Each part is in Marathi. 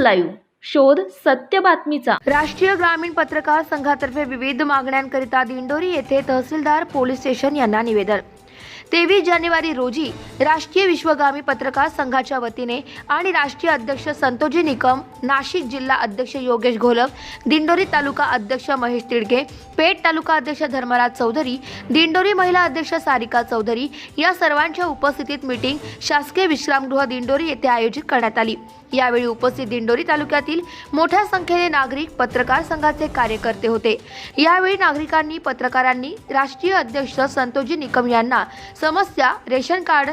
लाईव्ह शोध सत्य बातमीचा। राष्ट्रीय ग्रामीण पत्रकार संघातर्फे विविध मागण्यांकरिता दिंडोरी येथे तहसीलदार पोलीस स्टेशन यांना निवेदन। 23 जानेवारी रोजी राष्ट्रीय विश्वगामी पत्रकार संघाच्या वतीने आणि राष्ट्रीय अध्यक्ष संतोजी निकम, नाशिक जिल्हा अध्यक्ष योगेश घोलप, दिंडोरी तालुका अध्यक्ष महेश तिडके, पेठ तालुका अध्यक्ष धर्मराज चौधरी, दिंडोरी महिला अध्यक्ष सारिका चौधरी या सर्वांच्या उपस्थितीत मीटिंग शासकीय विश्रामगृह दिंडोरी येथे आयोजित करण्यात आली। यावेळी उपस्थित दिंडोरी तालुक्यातील मोठ्या संख्येने नागरिक, पत्रकार संघाचे कार्यकर्ते होते। यावेळी नागरिकांनी, पत्रकारांनी राष्ट्रीय अध्यक्ष संतोजी निकम यांना समस्या, रेशन कार्ड,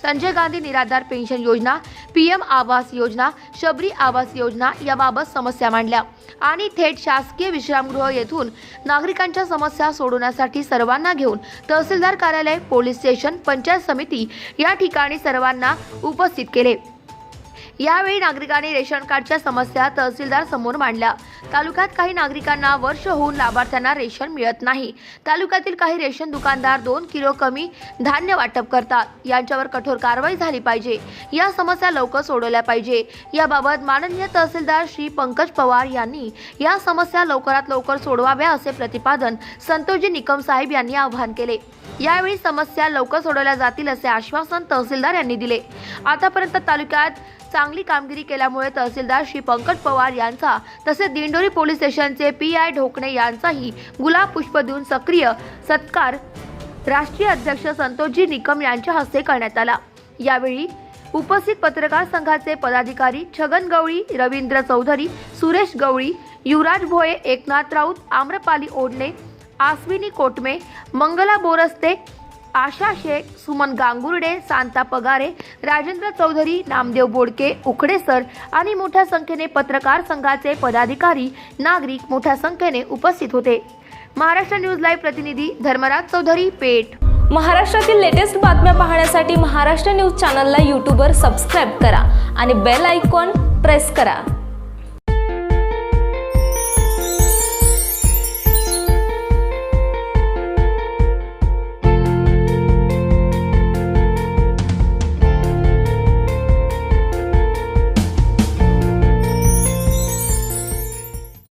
संजय गांधी निराधार पेन्शन योजना, PM आवास योजना, शबरी आवास योजना याबाबत समस्या मांडल्या आणि थेट शासकीय विश्रामगृह येथून नागरिकांच्या समस्या सोडवण्यासाठी सर्वांना घेऊन तहसीलदार कार्यालय, पोलीस स्टेशन, पंचायत समिती या ठिकाणी सर्वांना उपस्थित केले। यावेळी नागरिकांनी रेशन कार्डच्या समस्या तहसीलदार समोर मांडल्या। तालुक्यात काही नागरिकांना वर्ष होऊन लाभार्थ्यांना रेशन मिळत नाही। तालुक्यातील काही रेशन दुकानदार 2 किलो कमी धान्य वाटप करतात, यांच्यावर कठोर कारवाई झाली पाहिजे। या समस्या लवकर सोडवल्या पाहिजे। याबाबत माननीय तहसीलदार श्री पंकज पवार यांनी या समस्या लवकरात लवकर सोडवाव्या असे प्रतिपादन संतोजी निकम साहेब यांनी आवाहन केले। यावेळी समस्या लवकर सोडवल्या जातील असे आश्वासन तहसीलदार यांनी दिले। आतापर्यंत तालुक्यात चांगली कामगिरी केल्यामुळे तहसीलदार श्री पंकज पवार यांचा तसेच दिंडोरी पोलीस स्टेशनचे PI ढोकणे यांचाही गुलाब पुष्प देऊन सक्रिय सत्कार राष्ट्रीय अध्यक्ष संतोषजी निकम यांच्या हस्ते करण्यात आला। यावेळी उपस्थित पत्रकार संघाचे पदाधिकारी छगन गवळी, रवींद्र चौधरी, सुरेश गवळी, युवराज भोये, एकनाथ राऊत, आम्रपाली ओढणे, आश्विनी कोटमे, मंगला बोरस्ते, आशा शेख, सुमन गांगुर्डे, शांता पगारे, राजेंद्र चौधरी, नामदेव बोडके, उखडे सर आणि मोठ्या संख्येने पत्रकार संघाचे पदाधिकारी, नागरिक मोठ्या संख्येने उपस्थित होते। महाराष्ट्र न्यूज लाईव्ह प्रतिनिधी धर्मराज चौधरी, पेठ। महाराष्ट्रातील लेटेस्ट बातम्या पाहण्यासाठी महाराष्ट्र न्यूज चॅनलला यूट्यूबवर सबस्क्राईब करा आणि बेल आयकॉन प्रेस करा।